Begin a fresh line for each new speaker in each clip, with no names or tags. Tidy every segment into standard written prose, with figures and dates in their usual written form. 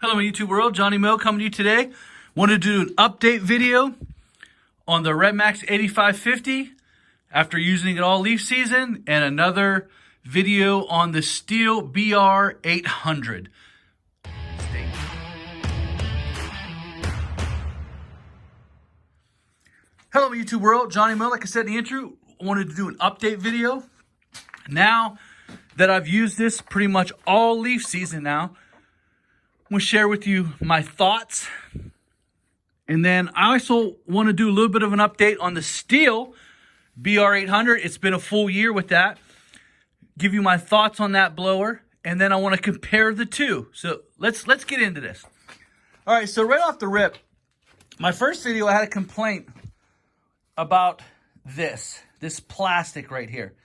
Hello, my YouTube world. Johnny Mo coming to you today. Wanted to do an update video on the Redmax 8550 after using it all leaf season, and another video on the stihl BR 800. Hello, my YouTube world. Johnny Mo, like I said in the intro, wanted to do an update video. Now that I've used this pretty much all leaf season now, I'm going to share with you my thoughts. And then I also want to do a little bit of an update on the stihl BR 800. It's been a full year with that. Give you my thoughts on that blower. And then I want to compare the two. So let's get into this. All right, so right off the rip, my first video I had a complaint about this plastic right here.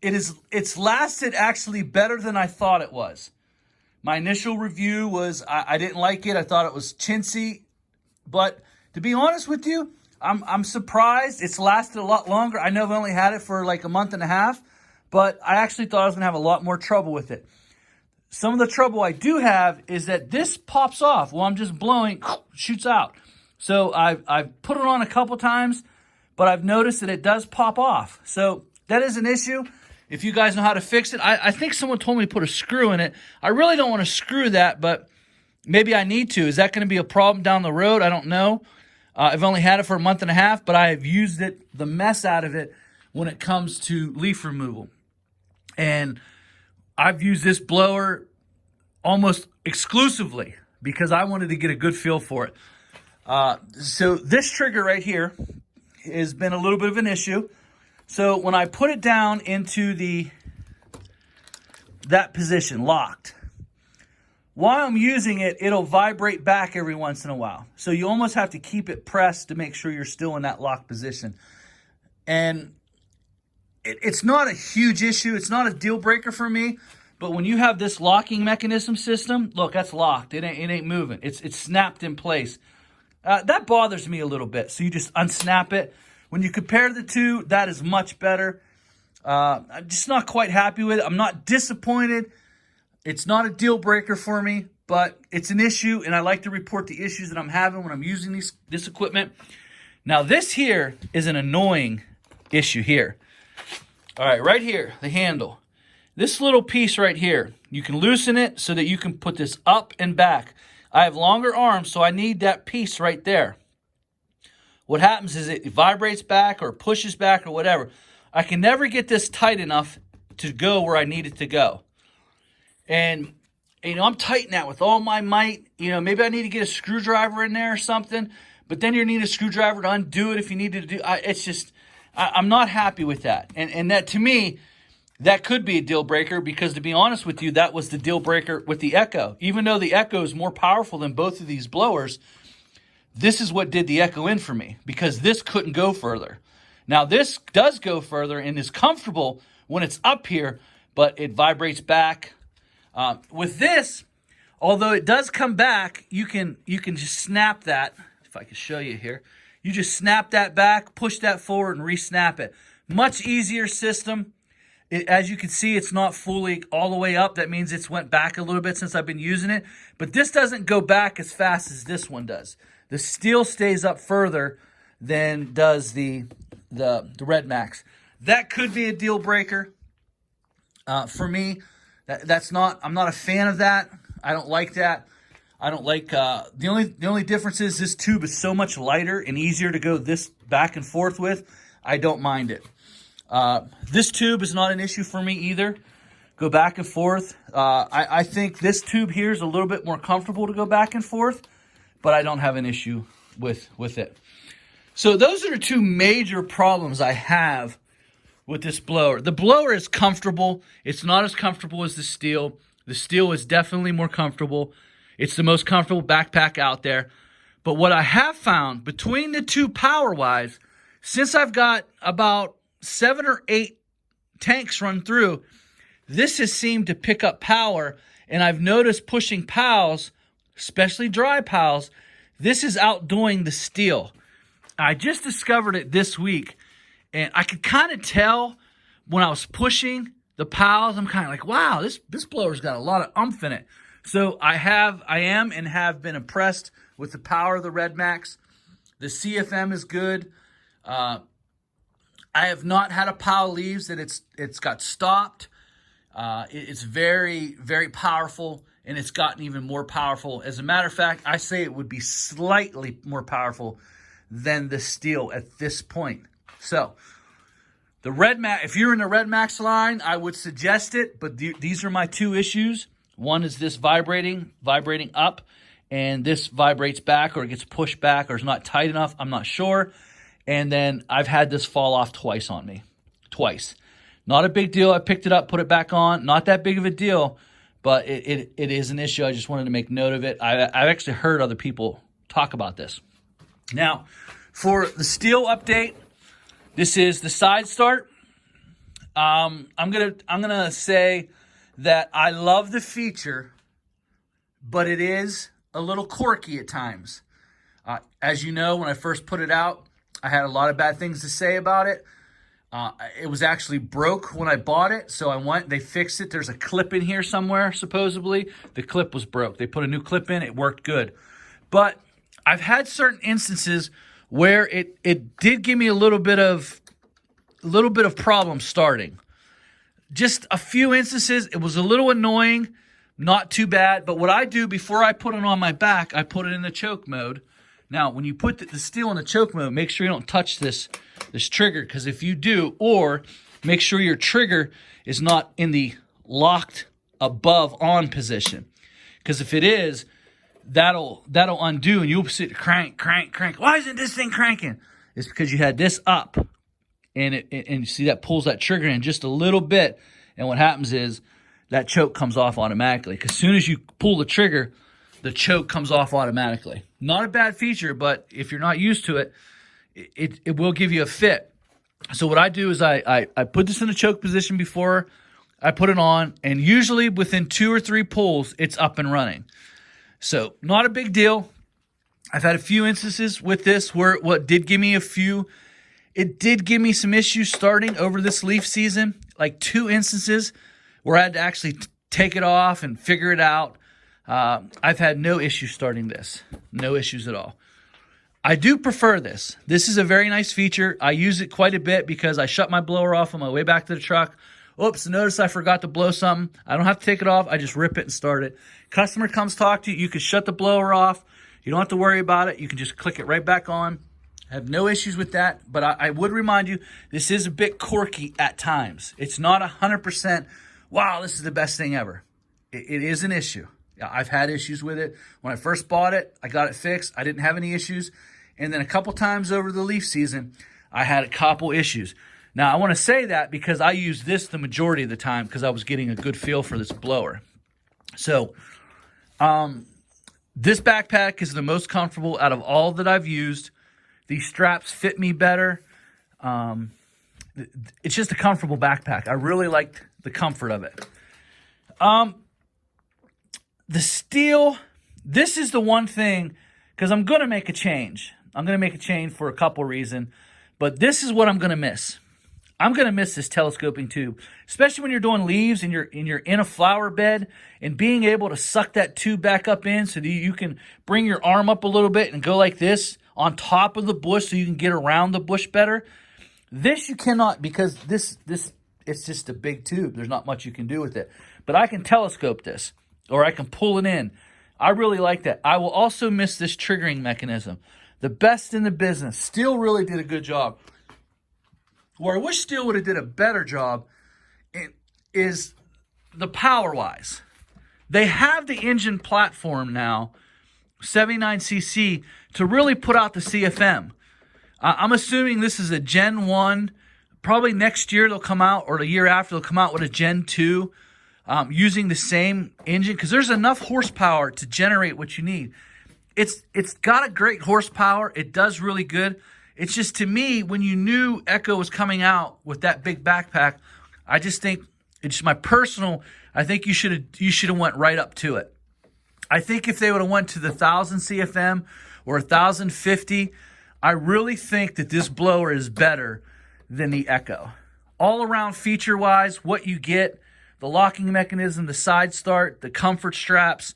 It's lasted actually better than I thought it was. My initial review was I didn't like it. I thought it was chintzy. But to be honest with you, I'm surprised it's lasted a lot longer. I know I've only had it for like a month and a half, but I actually thought I was going to have a lot more trouble with it. Some of the trouble I do have is that this pops off while I'm just blowing, shoots out. So I've put it on a couple times, but I've noticed that it does pop off. So that is an issue. If you guys know how to fix it, I think someone told me to put a screw in it. I really don't want to screw that, but maybe I need to. Is that going to be a problem down the road? I don't know. I've only had it for a month and a half, but I have used it, the mess out of it, when it comes to leaf removal. And I've used this blower almost exclusively because I wanted to get a good feel for it. So this trigger right here has been a little bit of an issue. So when I put it down into that position, locked, while I'm using it, it'll vibrate back every once in a while. So you almost have to keep it pressed to make sure you're still in that locked position. And it's not a huge issue. It's not a deal breaker for me. But when you have this locking mechanism system, look, that's locked. It ain't moving. It's snapped in place. That bothers me a little bit. So you just unsnap it. When you compare the two, that is much better. I'm just not quite happy with it. I'm not disappointed. It's not a deal breaker for me, but it's an issue, and I like to report the issues that I'm having when I'm using this equipment. Now, this here is an annoying issue here. All right, right here, the handle. This little piece right here, you can loosen it so that you can put this up and back. I have longer arms, so I need that piece right there. What happens is it vibrates back or pushes back or whatever. I can never get this tight enough to go where I need it to go. And, I'm tightening that with all my might. Maybe I need to get a screwdriver in there or something. But then you need a screwdriver to undo it if you need to do. I'm not happy with that. And that, to me, that could be a deal breaker because, to be honest with you, that was the deal breaker with the Echo. Even though the Echo is more powerful than both of these blowers, this is what did the Echo in for me because this couldn't go further. Now, this does go further and is comfortable when it's up here, but it vibrates back. With this, although it does come back, you can just snap that. If I can show you here, you just snap that back, push that forward, and re-snap it. Much easier system. As you can see, it's not fully all the way up. That means it's went back a little bit since I've been using it. But this doesn't go back as fast as this one does. The stihl stays up further than does the Redmax. That could be a deal breaker for me. I'm not a fan of that. I don't like that. I don't like the only difference is this tube is so much lighter and easier to go this back and forth with. I don't mind it. This tube is not an issue for me either. Go back and forth. I think this tube here is a little bit more comfortable to go back and forth, but I don't have an issue with it. So those are the two major problems I have with this blower. The blower is comfortable. It's not as comfortable as the stihl. The stihl is definitely more comfortable. It's the most comfortable backpack out there. But what I have found between the two power-wise, since I've got about 7 or 8 tanks run through, this has seemed to pick up power. And I've noticed pushing pals, especially dry pals, this is outdoing the stihl. I just discovered it this week. And I could kind of tell when I was pushing the pals, I'm kind of like, wow, this blower's got a lot of oomph in it. So I am and have been impressed with the power of the Redmax. The CFM is good. I have not had a pile of leaves that it's got stopped. It's very, very powerful, and it's gotten even more powerful. As a matter of fact, I say it would be slightly more powerful than the stihl at this point. So the Redmax, if you're in the Redmax line, I would suggest it, but these are my two issues. One is this vibrating up, and this vibrates back, or it gets pushed back, or it's not tight enough. I'm not sure. And then I've had this fall off twice on me. Twice. Not a big deal. I picked it up, put it back on. Not that big of a deal, but it is an issue. I just wanted to make note of it. I've actually heard other people talk about this. Now, for the stihl update, this is the side start. I'm gonna say that I love the feature, but it is a little quirky at times. As you know, when I first put it out, I had a lot of bad things to say about it. It was actually broke when I bought it, so they fixed it. There's a clip in here somewhere, supposedly. The clip was broke. They put a new clip in, it worked good. But I've had certain instances where it did give me a little bit of problem starting. Just a few instances, it was a little annoying, not too bad. But what I do before I put it on my back, I put it in the choke mode. Now, when you put the stihl in the choke mode, make sure you don't touch this trigger, because if you do, or make sure your trigger is not in the locked above on position, because if it is, that'll undo, and you'll sit crank. Why isn't this thing cranking? It's because you had this up, and you see that pulls that trigger in just a little bit, and what happens is that choke comes off automatically. Because as soon as you pull the trigger, the choke comes off automatically. Not a bad feature, but if you're not used to it, it will give you a fit. So what I do is I put this in the choke position before I put it on, and usually within 2 or 3 pulls, it's up and running. So not a big deal. I've had a few instances with this where it did give me some issues starting over this leaf season, like 2 instances where I had to actually take it off and figure it out. I've had no issues starting this. No issues at all. I do prefer this. This is a very nice feature. I use it quite a bit because I shut my blower off on my way back to the truck. Oops, notice I forgot to blow something. I don't have to take it off. I just rip it and start it. Customer comes talk to you. You can shut the blower off. You don't have to worry about it. You can just click it right back on. I have no issues with that, but I would remind you, this is a bit quirky at times. It's not 100%, wow, this is the best thing ever. It is an issue. I've had issues with it. When I first bought it, I got it fixed. I didn't have any issues. And then a couple times over the leaf season, I had a couple issues. Now, I want to say that because I use this the majority of the time because I was getting a good feel for this blower. So, this backpack is the most comfortable out of all that I've used. These straps fit me better. It's just a comfortable backpack. I really liked the comfort of it. The stihl, this is the one thing, because I'm going to make a change. I'm going to make a change for a couple reasons, but this is what I'm going to miss. I'm going to miss this telescoping tube, especially when you're doing leaves and you're in a flower bed, and being able to suck that tube back up in so that you can bring your arm up a little bit and go like this on top of the bush so you can get around the bush better. This you cannot, because this it's just a big tube. There's not much you can do with it. But I can telescope this, or I can pull it in. I really like that. I will also miss this triggering mechanism. The best in the business. Stihl really did a good job. Where I wish Stihl would have did a better job is the power-wise. They have the engine platform now, 79cc, to really put out the CFM. I'm assuming this is a Gen 1. Probably next year they'll come out, or the year after they'll come out with a Gen 2 using the same engine, because there's enough horsepower to generate what you need. It's got a great horsepower. It does really good. It's just, to me, when you knew Echo was coming out with that big backpack, I just think, it's just my personal, I think you should have went right up to it. I think if they would have went to the 1000 CFM or 1050, I really think that this blower is better than the Echo. All around feature-wise, what you get the locking mechanism, the side start, the comfort straps.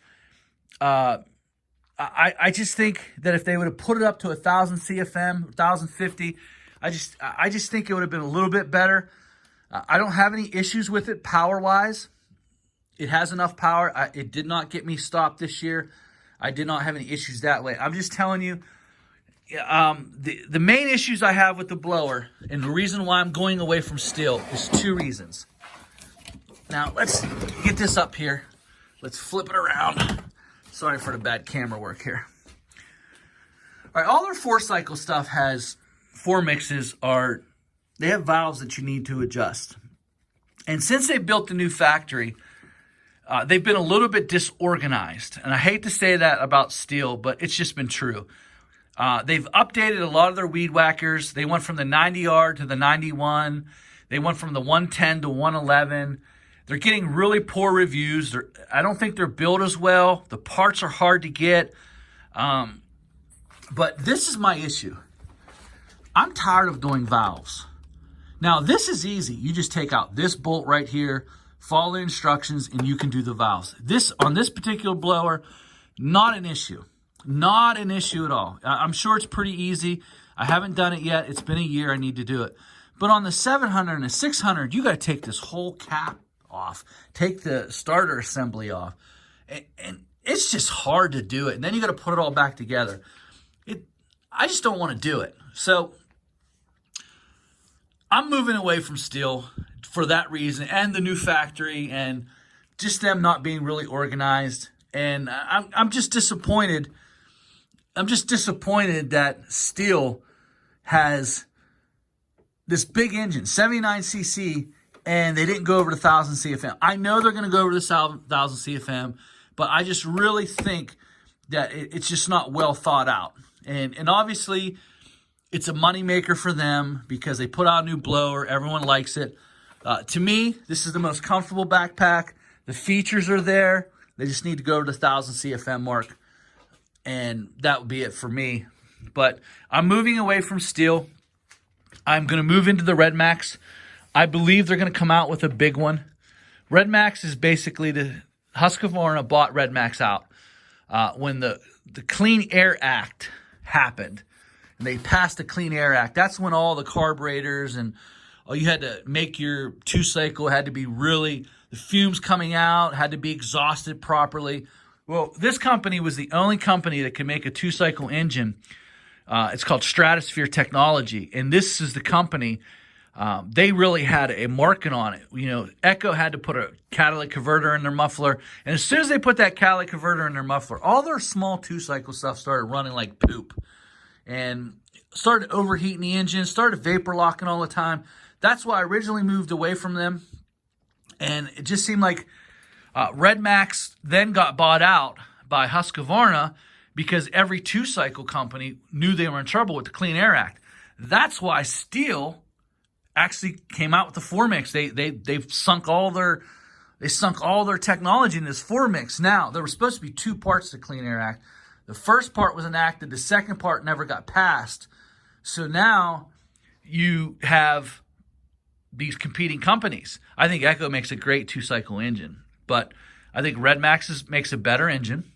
I just think that if they would have put it up to 1,000 CFM, 1,050, I just think it would have been a little bit better. I don't have any issues with it power-wise. It has enough power. It did not get me stopped this year. I did not have any issues that way. I'm just telling you, the main issues I have with the blower, and the reason why I'm going away from stihl, is two reasons. Now, let's get this up here. Let's flip it around. Sorry for the bad camera work here. All right, all their 4-cycle stuff has 4 mixes they have valves that you need to adjust. And since they built the new factory, they've been a little bit disorganized. And I hate to say that about stihl, but it's just been true. They've updated a lot of their weed whackers. They went from the 90R to the 91. They went from the 110 to 111. They're getting really poor reviews. I don't think they're built as well. The parts are hard to get. But this is my issue. I'm tired of doing valves. Now, this is easy. You just take out this bolt right here, follow the instructions, and you can do the valves. On this particular blower, not an issue. Not an issue at all. I'm sure it's pretty easy. I haven't done it yet. It's been a year. I need to do it. But on the 700 and the 600, you got to take this whole cap off. Take the starter assembly off. And it's just hard to do it. And then you got to put it all back together. I just don't want to do it. So I'm moving away from stihl for that reason, and the new factory, and just them not being really organized. And I'm just disappointed. I'm just disappointed that stihl has this big engine, 79cc, and they didn't go over to 1,000 CFM. I know they're going to go over to 1,000 CFM, but I just really think that it's just not well thought out. And obviously, it's a moneymaker for them because they put out a new blower. Everyone likes it. To me, this is the most comfortable backpack. The features are there. They just need to go to the 1,000 CFM mark. And that would be it for me. But I'm moving away from stihl. I'm going to move into the Redmax. I believe they're going to come out with a big one. Redmax is basically Husqvarna bought Redmax out when the Clean Air Act happened. And they passed the Clean Air Act. That's when all the carburetors and you had to make your 2-cycle, had to be really, the fumes coming out had to be exhausted properly. Well, this company was the only company that could make a 2-cycle engine. It's called Stratosphere Technology. And this is the company, they really had a market on it. You know, Echo had to put a catalytic converter in their muffler. And as soon as they put that catalytic converter in their muffler, all their small 2-cycle stuff started running like poop. And started overheating the engine, started vapor locking all the time. That's why I originally moved away from them. And it just seemed like Redmax then got bought out by Husqvarna because every 2-cycle company knew they were in trouble with the Clean Air Act. That's why stihl actually came out with the 4-mix. They've sunk all their technology in this 4-mix. Now, there were supposed to be 2 parts to the Clean Air Act. The first part was enacted. The second part never got passed. So now you have these competing companies. I think Echo makes a great 2-cycle engine, but I think Redmax makes a better engine.